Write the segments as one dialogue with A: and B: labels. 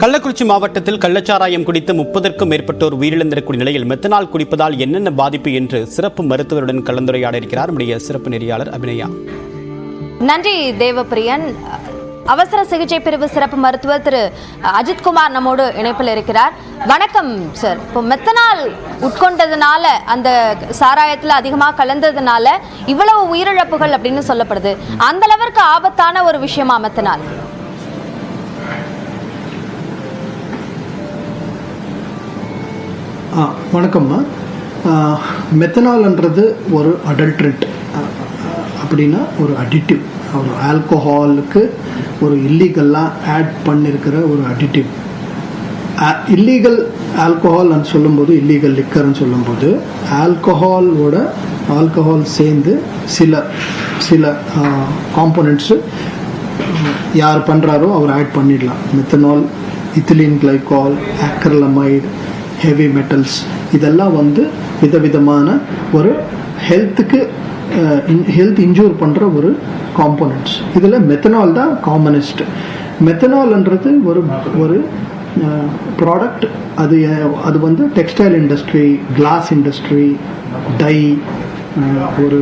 A: கள்ளக்குறிச்சி மாவட்டத்தில் கள்ளச்சாராயம் குடித்து 30க்கும் மேற்பட்டோர் உயிரிழந்திருக்கும் நிலையில் மெத்தனால் குடிப்பதால் என்னென்ன பாதிப்பு என்று சிறப்பு மருத்துவருடன் கலந்துரையாட இருக்கிறார் நம்முடைய சிறப்பு நெறியாளர் அபிநயா.
B: நன்றி தேவப்பிரியன். அவசர சிகிச்சை பிரிவு சிறப்பு மருத்துவர் திரு அஜித்குமார் நம்மோடு இணைப்பில் இருக்கிறார். வணக்கம் சார். இப்போ மெத்தனால் உட்கொண்டதுனால, அந்த சாராயத்தில் அதிகமாக கலந்ததுனால இவ்வளவு உயிரிழப்புகள் அப்படின்னு சொல்லப்படுது. அந்த அளவிற்கு ஆபத்தான ஒரு விஷயமா மெத்தனால்?
C: வணக்கம்மா. மெத்தனால்ன்றது ஒரு அடல்ட்ரண்ட், அப்படின்னா ஒரு அடிட்டிவ், ஒரு ஆல்கஹாலுக்கு ஒரு இல்லீகலாக ஆட் பண்ணியிருக்கிற ஒரு அடிட்டிவ். இல்லீகல் ஆல்கஹால்னு சொல்லும்போது, இல்லீகல் லிக்கர்னு சொல்லும்போது ஆல்கஹால் சேர்ந்து சில காம்போனன்ட்ஸு யார் பண்ணுறாரோ அவர் ஆட் பண்ணிடலாம். மெத்தனால், இத்திலீன் கிளைகால், ஆக்ரலமைடு, ஹெவி மெட்டல்ஸ், இதெல்லாம் விதவிதமான ஒரு ஹெல்த் இன்ஜூர் பண்ணுற ஒரு காம்போனன்ட்ஸ். இதில் மெத்தனால் தான் காமனஸ்ட். மெத்தனால்ன்றது ஒரு ப்ராடக்ட். அது textile industry, glass industry, dye, ஒரு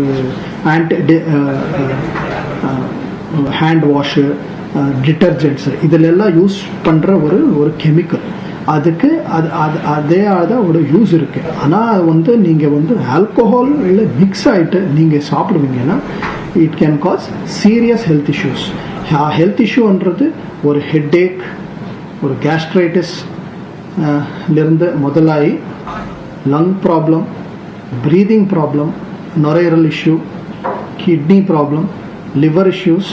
C: ஹேண்ட் வாஷு, டிட்டர்ஜென்ட்ஸு, இதிலெல்லாம் யூஸ் பண்ணுற ஒரு கெமிக்கல். அதுக்கு அதே ஒரு யூஸ் இருக்குது. ஆனால் நீங்கள் ஆல்கஹால் இல்லை மிக்ஸ் ஆகிட்டு நீங்கள் சாப்பிடுவீங்கன்னா it can cause serious health issues. Health இஷ்யூன்றது ஒரு ஹெட்டேக், ஒரு கேஸ்ட்ரைட்டிஸ் இருந்து முதலாகி லங் ப்ராப்ளம், ப்ரீதிங் ப்ராப்ளம், நுரையீரல் issue, kidney problem, liver issues,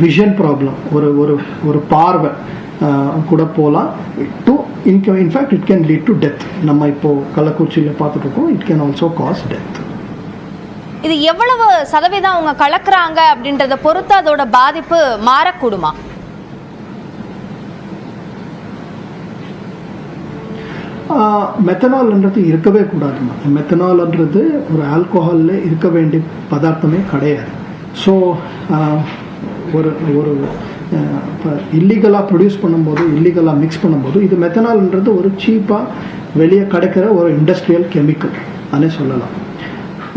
C: vision problem, ஒரு பார்வை கூட போகலாம். In fact it can lead to death. நம்ம இப்போ கள்ளக்குறிச்சியில் பார்த்துட்டு இருக்கோம். It can also cause death.
B: இது எவ்வளவு சதவீதம் அவங்க கலக்குறாங்க அப்படின்றத பொறுத்து அதோட பாதிப்பு மாறக்கூடுமா?
C: மெத்தனால்ன்றது இருக்கவே கூடாதுமா. மெத்தனால்ன்றது ஒரு ஆல்கஹாலில் இருக்க வேண்டிய பதார்த்தமே கிடையாது. ஸோ ஒரு இப்போ இல்லீகலாக ப்ரொடியூஸ் பண்ணும்போது, இல்லீகலாக மிக்ஸ் பண்ணும்போது, இது மெத்தனால்ன்றது ஒரு சீப்பாக வெளியே கிடைக்கிற ஒரு இண்டஸ்ட்ரியல் கெமிக்கல் அனே சொல்லலாம்.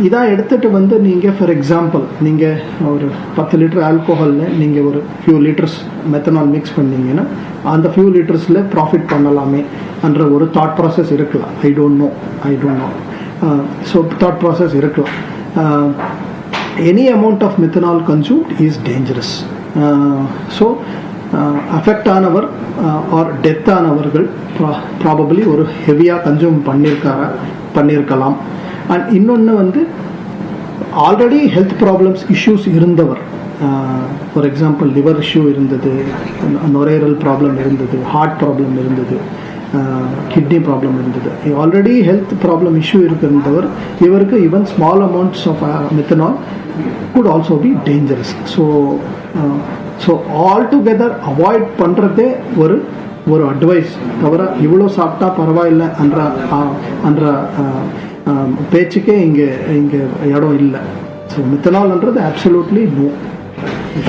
C: இதாக எடுத்துகிட்டு நீங்கள் ஃபார் எக்ஸாம்பிள் நீங்கள் ஒரு 10 லிட்டர் ஆல்கோஹாலில் நீங்கள் ஒரு ஃபியூ லிட்டர்ஸ் மெத்தனால் மிக்ஸ் பண்ணிங்கன்னா அந்த ஃபியூ லிட்டர்ஸில் ப்ராஃபிட் பண்ணலாமே என்ற ஒரு தாட் ப்ராசஸ் இருக்கலாம். I don't know. So thought process இருக்கலாம். Any amount of methanol consumed is dangerous. So affect ஆனவர் ஆர் டெத் ஆனவர்கள் ப்ராபபிளி ஒரு ஹெவியாக கன்சூம் பண்ணியிருக்கலாம். அண்ட் இன்னொன்று ஆல்ரெடி ஹெல்த் ப்ராப்ளம்ஸ் இஷ்யூஸ் இருந்தவர், ஃபார் எக்ஸாம்பிள் லிவர் இஷ்யூ இருந்தது, நுரையீரல் ப்ராப்ளம் இருந்தது, ஹார்ட் ப்ராப்ளம் இருந்தது, கிட்னி ப்ராப்ளம் இருந்தது, ஆல்ரெடி ஹெல்த் ப்ராப்ளம் இஷ்யூ இருந்தவர், இவருக்கு even small amounts of methanol could also be dangerous. So all together avoid பண்ணுறதே ஒரு அட்வைஸ். தவிர இவ்வளோ சாப்பிட்டா பரவாயில்லை என்ற பேச்சுக்கே இங்கே இடம் இல்லை. ஸோ மெத்தனால்ன்றது அப்சல்யூட்லி நோ.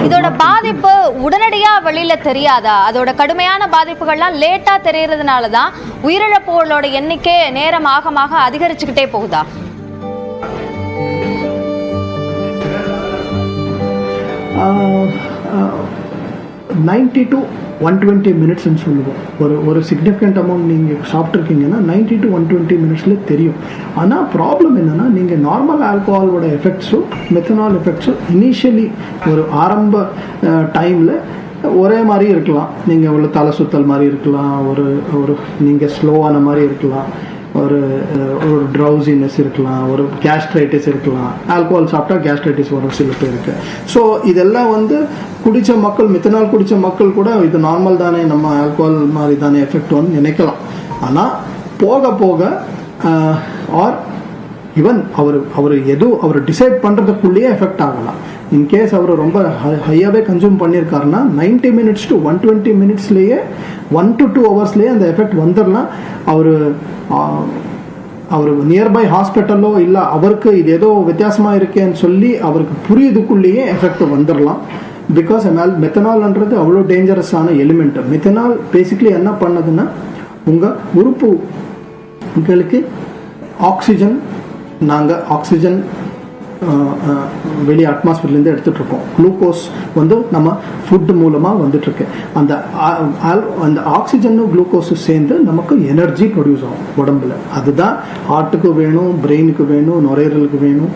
B: இதோட பாதிப்பு உடனடியா வெளியில தெரியாதா? அதோட கடுமையான பாதிப்புகள்லாம் லேட்டா தெரியறதுனால தான் உயிரிழப்புகளோட எண்ணிக்கை நேரம் ஆக அதிகரிச்சுக்கிட்டே போகுதா?
C: $90 to 120 மினிட்ஸ்ன்னு சொல்லுவோம். ஒரு சிக்னிஃபிகண்ட் அமௌண்ட் நீங்கள் சாப்பிட்ருக்கீங்கன்னா 90 to 120 மினிட்ஸில் தெரியும். ஆனால் ப்ராப்ளம் என்னென்னா, நீங்கள் நார்மல் ஆல்கஹாலோட எஃபெக்ட்ஸும் மெத்தனால் எஃபெக்ட்ஸும் இனிஷியலி ஒரு ஆரம்ப டைமில் ஒரே மாதிரி இருக்கலாம். நீங்கள் உள்ள தலை சுத்தல் மாதிரி இருக்கலாம், ஒரு நீங்கள் ஸ்லோவான மாதிரி இருக்கலாம், ஒரு ட்ரௌசினஸ் இருக்கலாம், ஒரு கேஸ்ட்ரைட்டிஸ் இருக்கலாம். ஆல்கோஹால் சாப்பிட்டா கேஸ்ட்ரைட்டிஸ் வரும் சில பேருக்கு. ஸோ இதெல்லாம் குடித்த மக்கள், மெத்தனால் குடித்த மக்கள் கூட இது நார்மல் தானே, நம்ம ஆல்கோஹால் மாதிரி தானே எஃபெக்ட் நினைக்கலாம். ஆனால் போக போக ஆர் ஈவன் அவர் டிசைட் பண்ணுறதுக்குள்ளேயே எஃபெக்ட் ஆகலாம். இன்கேஸ் அவர் ரொம்ப ஹையாகவே கன்சூம் பண்ணியிருக்காருன்னா 90 மினிட்ஸ் டு 120 மினிட்ஸ்லேயே 1 to 2 ஹவர்ஸ்லேயே அந்த எஃபெக்ட் வந்துடலாம். அவர் நியர்பை ஹாஸ்பிட்டலோ இல்லை அவருக்கு இது ஏதோ வித்தியாசமாக இருக்கேன்னு சொல்லி அவருக்கு புரியுதுக்குள்ளேயே எஃபெக்ட் வந்துடலாம். பிகாஸ் மெத்தனால்ன்றது அவ்வளோ டேஞ்சரஸான எலிமெண்ட். மெத்தனால் பேசிக்கலி என்ன பண்ணதுன்னா உங்கள் உங்களுக்கு ஆக்சிஜன், நாங்கள் ஆக்சிஜன் வெளியே அட்மாஸ்பியர்லேருந்து எடுத்துகிட்டு இருக்கோம். குளுக்கோஸ் வந்து நம்ம ஃபுட் மூலமாக வந்துட்டுருக்கு. அந்த ஆக்சிஜனும் குளுக்கோஸும் சேர்ந்து நமக்கு எனர்ஜி ப்ரொடியூஸ் ஆகும் உடம்புல. அதுதான் ஹார்ட்டுக்கு வேணும், பிரெயினுக்கு வேணும், நுரையீரலுக்கு வேணும்,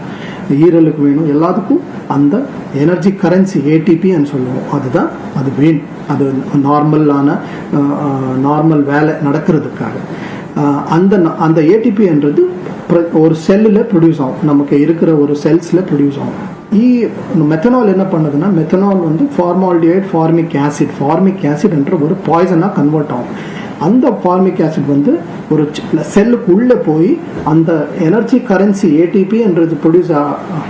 C: ஈரலுக்கு வேணும், எல்லாத்துக்கும் அந்த எனர்ஜி கரன்சி ஏடிபின்னு சொல்லுவோம். அதுதான் அது வேணும். அது நார்மல் வேலை நடக்கிறதுக்காக அந்த ஏடிபின்றது ஒரு செல்லில் ப்ரொடியூஸ் ஆகும். நமக்கு இருக்கிற ஒரு செல்ஸில் ப்ரொடியூஸ் ஆகும். மெத்தனால் என்ன பண்ணுதுன்னா, மெத்தனால் வந்து ஃபார்மால்டிஹைட் ஃபார்மிக் ஆசிட் என்ற ஒரு பாய்சனாக கன்வெர்ட் ஆகும். அந்த ஃபார்மிக் ஆசிட் வந்து ஒரு செல்லுக்கு உள்ளே போய் அந்த எனர்ஜி கரன்சி ஏடிபின்றது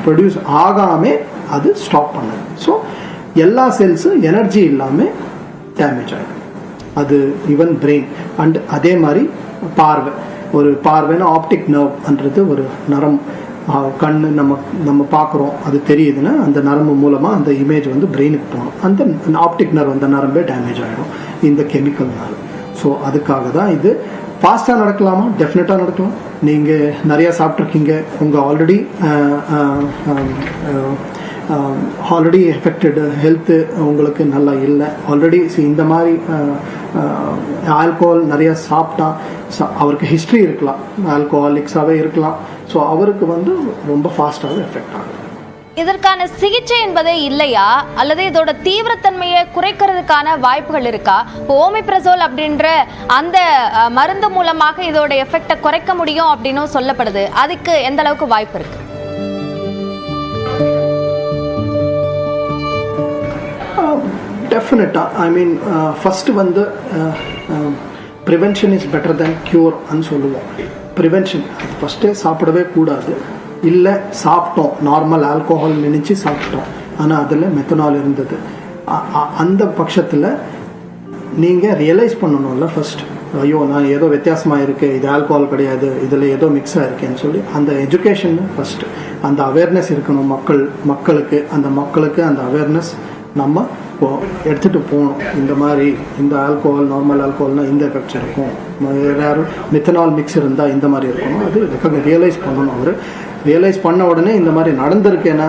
C: ப்ரொடியூஸ் ஆகாமல் அது ஸ்டாப் பண்ணுது. ஸோ எல்லா செல்ஸும் எனர்ஜி இல்லாமல் டேமேஜ் ஆகிடும். அது ஈவன் பிரெயின். அண்ட் அதே மாதிரி பார்வைன்னா ஆப்டிக் நர்வ்ன்றது ஒரு நரம். கண்ணு நம்ம பார்க்குறோம், அது தெரியுதுன்னா அந்த நரம்பு மூலமாக அந்த இமேஜ் வந்து பிரெயினுக்கு போகணும். அந்த ஆப்டிக் நர்வ், அந்த நரம்பே டேமேஜ் ஆகிடும் இந்த கெமிக்கல்னால. ஸோ அதுக்காக தான் இது ஃபாஸ்ட்டாக நடக்கலாமா? டெஃபினட்டாக நடக்கலாம். நீங்கள் நிறையா சாப்பிட்ருக்கீங்க, உங்கள் ஆல்ரெடி எஃபெக்டடு ஹெல்த்து உங்களுக்கு நல்லா இல்லை. ஆல்ரெடி இந்த மாதிரி ஆல்கோஹால் நிறையா சாப்பிட்டா அவருக்கு ஹிஸ்ட்ரி இருக்கலாம், ஆல்கோஹாலிக்ஸாகவே இருக்கலாம். ஸோ அவருக்கு வந்து ரொம்ப ஃபாஸ்ட்டாகவே எஃபெக்ட் ஆகும்.
B: இதற்கான சிகிச்சை என்பதே இல்லையா, அல்லது இதோட தீவிரத்தன்மையை குறைக்கிறதுக்கான வாய்ப்புகள் இருக்கா? இப்போ ஓமிப்ரசோல் அப்படின்ற அந்த மருந்து மூலமாக இதோட எஃபெக்டை குறைக்க முடியும் அப்படின்னும் சொல்லப்படுது. அதுக்கு எந்த அளவுக்கு வாய்ப்பு இருக்கு?
C: டெஃபினட்டாக. ஐ மீன் ஃபஸ்ட்டு வந்து ப்ரிவென்ஷன் இஸ் பெட்டர் தேன் க்யூர்ன்னு சொல்லுவோம். ப்ரிவென்ஷன் ஃபஸ்ட்டே சாப்பிடவே கூடாது. இல்லை சாப்பிட்டோம், நார்மல் ஆல்கோஹால் நினச்சி சாப்பிட்டோம், ஆனால் அதில் மெத்தனால் இருந்தது. அந்த பட்சத்தில் நீங்கள் ரியலைஸ் பண்ணணும்ல ஃபஸ்ட், ஐயோ நான் ஏதோ வித்தியாசமாக இருக்குது, இது ஆல்கோஹால் கிடையாது, இதில் ஏதோ மிக்ஸ் ஆகிருக்கேன்னு சொல்லி அந்த எஜுகேஷன் ஃபஸ்ட்டு, அந்த அவேர்னஸ் இருக்கணும் மக்களுக்கு. அந்த அவேர்னஸ் நம்ம எடுத்துகிட்டு போகணும். இந்த மாதிரி இந்த ஆல்கோஹால், நார்மல் ஆல்கோஹால்னால் இந்த எஃபெக்ட்ஸ் இருக்கும், வேறு மித்தனால் மிக்ஸ் இருந்தால் இந்த மாதிரி இருக்கணும். அது ரியலைஸ் பண்ணணும். அவர் ரியலைஸ் பண்ண உடனே இந்த மாதிரி நடந்திருக்கேன்னா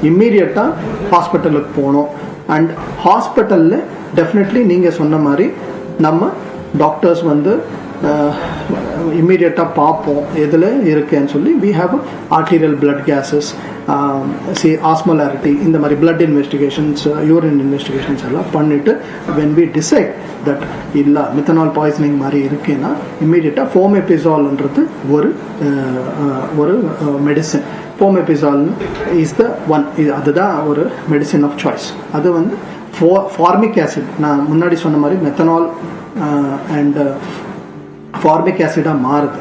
C: இம்மீடியட்டாக ஹாஸ்பிட்டலுக்கு போகணும். அண்ட் ஹாஸ்பிட்டலில் டெஃபினெட்லி நீங்கள் சொன்ன மாதிரி நம்ம டாக்டர்ஸ் வந்து இம்மீடியட்டாக பார்ப்போம் எதில் இருக்குன்னு சொல்லி. We have arterial blood gases, osmolarity, இந்த மாதிரி பிளட் இன்வெஸ்டிகேஷன்ஸ், யூரின் இன்வெஸ்டிகேஷன்ஸ் எல்லாம் பண்ணிவிட்டு வென் வி டிசைட் தட் இல்லை மித்தனால் பாய்சனிங் மாதிரி இருக்குன்னா இம்மீடியட்டாக ஃபோமெபிசால்ன்றது ஒரு medicine. Fomepizole is the one. அதுதான் ஒரு மெடிசன் ஆஃப் சாய்ஸ். அது வந்து ஃபார்மிக் ஆசிட், நான் முன்னாடி சொன்ன மாதிரி மெத்தனால் அண்ட் ஃபார்மிக் ஆசிடாக மாறுது.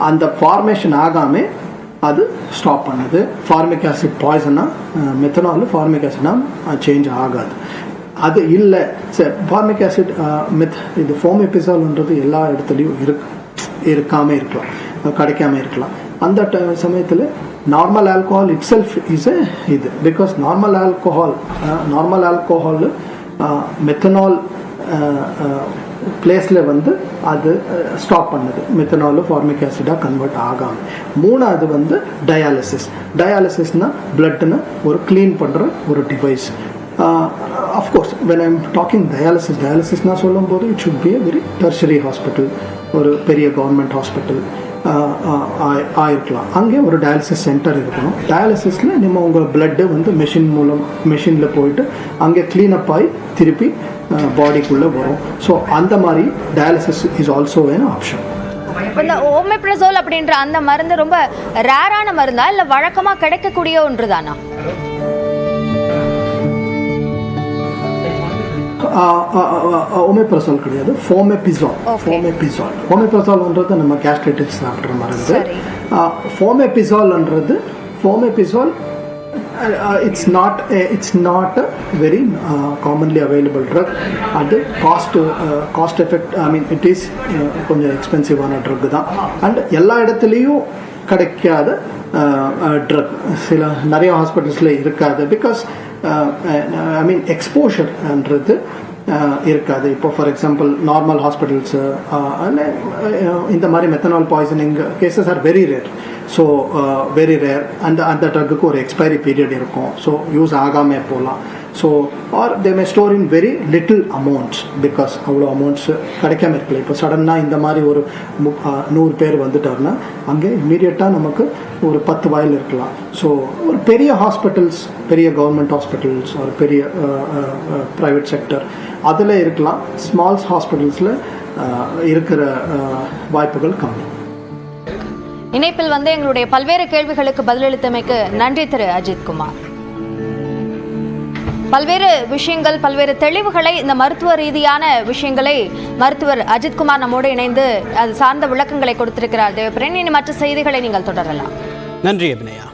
C: அந்த ஃபார்மேஷன் ஆகாமல் அது ஸ்டாப் பண்ணுது. ஃபார்மிக் ஆசிட் பாய்சனாக மெத்தனால் ஃபார்மிக் ஆசிடாக சேஞ்ச் ஆகாது. அது இல்லை சார், ஃபார்மிக் ஆசிட் இது ஃபோமெபிசால்ன்றது எல்லா இடத்துலையும் இருக்காமல் இருக்கலாம், கிடைக்காம இருக்கலாம். அந்த சமயத்தில் normal alcohol it self is இது. பிகாஸ் நார்மல் ஆல்கோஹால் மெத்தனால் பிளேஸில் வந்து அது ஸ்டாப் பண்ணுது, மெத்தனாலும் ஃபார்மிக் ஆசிடாக கன்வெர்ட் ஆகாமல். மூணாவது வந்து டயாலிசிஸ்னால் பிளட்னு ஒரு க்ளீன் பண்ணுற ஒரு device. Of course when I'm talking டயாலிசிஸ்னால் சொல்லும்போது it should be a very tertiary hospital, ஒரு பெரிய கவர்மெண்ட் ஹாஸ்பிட்டல் ஆயிருக்கலாம். அங்கே ஒரு டயாலிசிஸ் சென்டர் இருக்கணும். டயாலிசிஸில் நம்ம உங்கள் பிளட்டு வந்து மெஷினில் போயிட்டு அங்கே க்ளீனப் ஆகி திருப்பி பாடிக்குள்ளே வரும். ஸோ அந்த மாதிரி dialysis is also an option.
B: இந்த ஓமிப்ரசோல் அப்படின்ற அந்த மருந்து ரொம்ப ரேரான மருந்தா, இல்லை வழக்கமாக கிடைக்கக்கூடிய ஒன்று தானா?
C: ஓமிப்ரசோல் கிடையாது, ஃபோமெபிசால்ன்றது நம்ம கேஸ்ட்ரைட்டிஸ் சாப்பிட்ற மருந்து. ஃபோமெபிசால் it's not a very commonly available drug. அது cost effect, I mean it is கொஞ்சம் எக்ஸ்பென்சிவான ட்ரக் தான். அண்ட் எல்லா இடத்துலையும் கிடைக்காத ட்ரக் நிறைய ஹாஸ்பிட்டல்ஸில் இருக்காது. பிகாஸ் ஐ மீன் எக்ஸ்போஷர்ன்றது இருக்காது. இப்போ ஃபார் எக்ஸாம்பிள் நார்மல் ஹாஸ்பிட்டல்ஸு இந்த மாதிரி methanol poisoning cases are very rare. So very rare. அந்த ட்ரக்குக்கு ஒரு எக்ஸ்பைரி பீரியட் இருக்கும். ஸோ யூஸ் ஆகாமல் போகலாம். So are they may store in very little amounts because அவ்வளோ அமௌண்ட்ஸ் கிடைக்காம இருக்கல. இப்போ சடனாக இந்த மாதிரி ஒரு 100 பேர் வந்துட்டாருன்னா அங்கே இம்மீடியட்டாக நமக்கு ஒரு 10 வாயில் இருக்கலாம். ஸோ ஒரு பெரிய ஹாஸ்பிட்டல்ஸ், பெரிய கவர்மெண்ட் ஹாஸ்பிட்டல்ஸ், ஒரு பெரிய ப்ரைவேட் செக்டர் அதில் இருக்கலாம். ஸ்மால்ஸ் ஹாஸ்பிட்டல்ஸில் இருக்கிற வாய்ப்புகள் கம்மி.
B: இணைப்பில் வந்து எங்களுடைய பல்வேறு கேள்விகளுக்கு பதிலளித்தமைக்கு நன்றி திரு அஜித்குமார். பல்வேறு விஷயங்கள், பல்வேறு தெளிவுகளை, இந்த மருத்துவ ரீதியான விஷயங்களை மருத்துவர் அஜித்குமார் நம்மோடு இணைந்து அது சார்ந்த விளக்கங்களை கொடுத்திருக்கிறார். தேவபிரியன், இனி மற்ற செய்திகளை நீங்கள் தொடரலாம்.
A: நன்றி அபிநயா.